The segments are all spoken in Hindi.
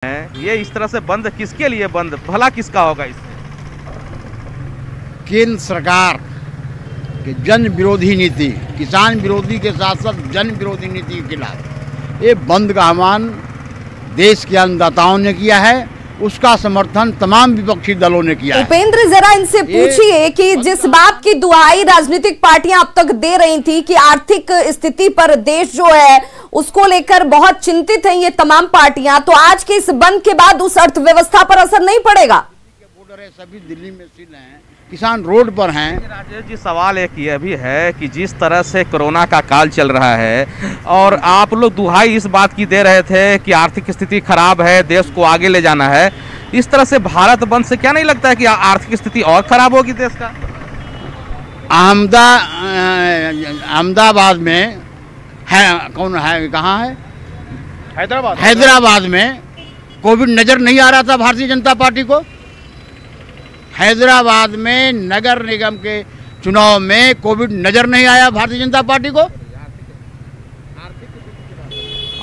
ये इस तरह से बंद किसके लिए बंद, भला किसका होगा इससे? केंद्र सरकार की जन विरोधी नीति, किसान विरोधी के साथ साथ जन विरोधी नीति के खिलाफ ये बंद का आह्वान देश के अन्नदाताओं ने किया है, उसका समर्थन तमाम विपक्षी दलों ने किया है। उपेंद्र, जरा इनसे पूछिए कि जिस बात की दुहाई राजनीतिक पार्टियां अब तक दे रही थी कि आर्थिक स्थिति पर देश जो है उसको लेकर बहुत चिंतित हैं ये तमाम पार्टियां, तो आज के इस बंद के बाद उस अर्थव्यवस्था पर असर नहीं पड़ेगा? बॉर्डर है, सभी दिल्ली में स्थित हैं, किसान रोड पर हैं। राजेश जी, सवाल एक ये भी है कि जिस तरह से कोरोना का काल चल रहा है और आप लोग दुहाई इस बात की दे रहे थे कि आर्थिक स्थिति खराब है, देश को आगे ले जाना है, इस तरह से भारत बंद से क्या नहीं लगता है कि आर्थिक स्थिति और खराब होगी देश का? अहमदाबाद में है, कौन है, कहाँ है? हैदराबाद में कोविड नजर नहीं आ रहा था भारतीय जनता पार्टी को। हैदराबाद में नगर निगम के चुनाव में कोविड नजर नहीं आया भारतीय जनता पार्टी को।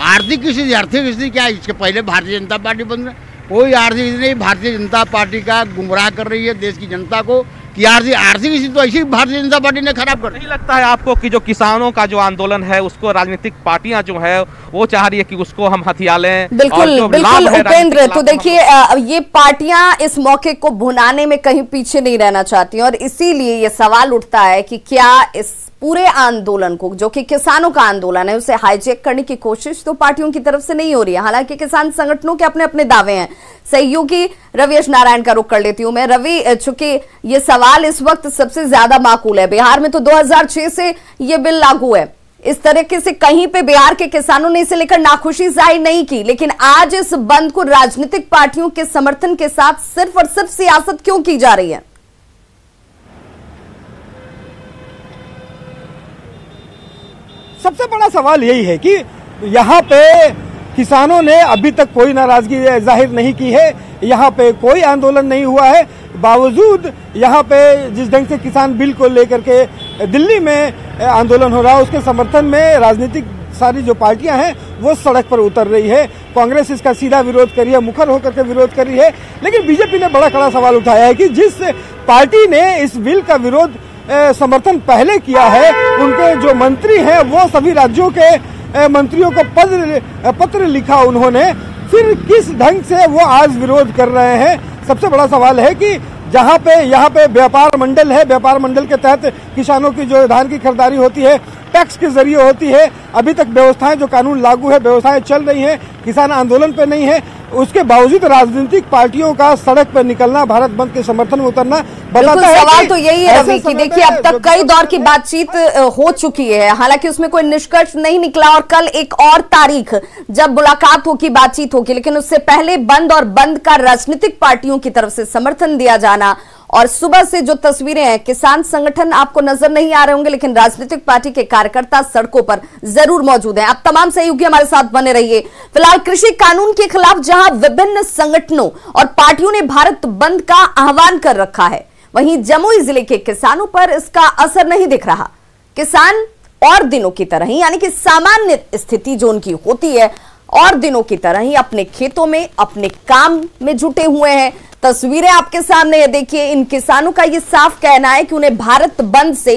आर्थिक स्थिति क्या, इसके पहले भारतीय जनता पार्टी बंद, कोई आर्थिक स्थिति नहीं। भारतीय जनता पार्टी का गुमराह कर रही है देश की जनता को कि आर्थिक स्थिति तो ऐसी भारतीय जनता पार्टी ने खराब कर दी। नहीं लगता है आपको कि जो किसानों का जो आंदोलन है उसको राजनीतिक पार्टियां जो है वो चाह रही है कि उसको हम हथिया लें? बिल्कुल बिल्कुल उपेंद्र, तो देखिए ये पार्टियां इस मौके को भुनाने में कहीं पीछे नहीं रहना चाहती और इसीलिए ये सवाल उठता है कि क्या इस पूरे आंदोलन को, जो कि किसानों का आंदोलन है, उसे हाईजैक करने की कोशिश तो पार्टियों की तरफ से नहीं हो रही है। हालांकि किसान संगठनों के अपने अपने दावे हैं। सहयोगी रविश नारायण का रुख कर लेती हूं मैं। रवि, चूंकि ये सवाल इस वक्त सबसे ज्यादा माकूल है, बिहार में तो 2006 से ये बिल लागू है, इस तरीके से कहीं पे बिहार के किसानों ने इसे लेकर नाखुशी जाहिर नहीं की, लेकिन आज इस बंद को राजनीतिक पार्टियों के समर्थन के साथ सिर्फ और सिर्फ सियासत क्यों की जा रही है? सबसे बड़ा सवाल यही है कि यहाँ पे किसानों ने अभी तक कोई नाराजगी जाहिर नहीं की है, यहाँ पे कोई आंदोलन नहीं हुआ है, बावजूद यहाँ पे जिस ढंग से किसान बिल को लेकर के दिल्ली में आंदोलन हो रहा है उसके समर्थन में राजनीतिक सारी जो पार्टियां हैं वो सड़क पर उतर रही है। कांग्रेस इसका सीधा विरोध कर रही है, मुखर होकर के विरोध कर रही है, लेकिन बीजेपी ने बड़ा कड़ा सवाल उठाया है कि जिस पार्टी ने इस बिल का विरोध समर्थन पहले किया है, उनके जो मंत्री हैं वो सभी राज्यों के मंत्रियों को पत्र लिखा उन्होंने, फिर किस ढंग से वो आज विरोध कर रहे हैं? सबसे बड़ा सवाल है कि जहां पे यहाँ पे व्यापार मंडल है, व्यापार मंडल के तहत किसानों की जो धान की खरीदारी होती है टैक्स के जरिए होती है, अभी तक व्यवस्थाएं जो कानून लागू है व्यवस्थाएं चल रही हैं, किसान आंदोलन पे नहीं है, उसके बावजूद राजनीतिक पार्टियों का सड़क पर निकलना, भारत बंद के समर्थन में उतरना बताता है। सवाल तो यही है रवि कि देखिए अब तक कई दौर की बातचीत हो चुकी है, हालांकि उसमें कोई निष्कर्ष नहीं निकला और कल एक और तारीख जब मुलाकात होगी, बातचीत होगी, लेकिन उससे पहले बंद और बंद का राजनीतिक पार्टियों की तरफ से समर्थन दिया जाना और सुबह से जो तस्वीरें हैं, किसान संगठन आपको नजर नहीं आ रहे होंगे लेकिन राजनीतिक पार्टी के कार्यकर्ता सड़कों पर जरूर मौजूद हैं। आप तमाम सहयोगी हमारे साथ बने रहिए। फिलहाल कृषि कानून के खिलाफ जहां विभिन्न संगठनों और पार्टियों ने भारत बंद का आह्वान कर रखा है, वहीं जमुई जिले के किसानों पर इसका असर नहीं दिख रहा। किसान और दिनों की तरह ही, यानी कि सामान्य स्थिति जो उनकी होती है और दिनों की तरह ही अपने खेतों में अपने काम में जुटे हुए हैं। तस्वीरें आपके सामने है, देखिए इन किसानों का ये साफ कहना है कि उन्हें भारत बंद से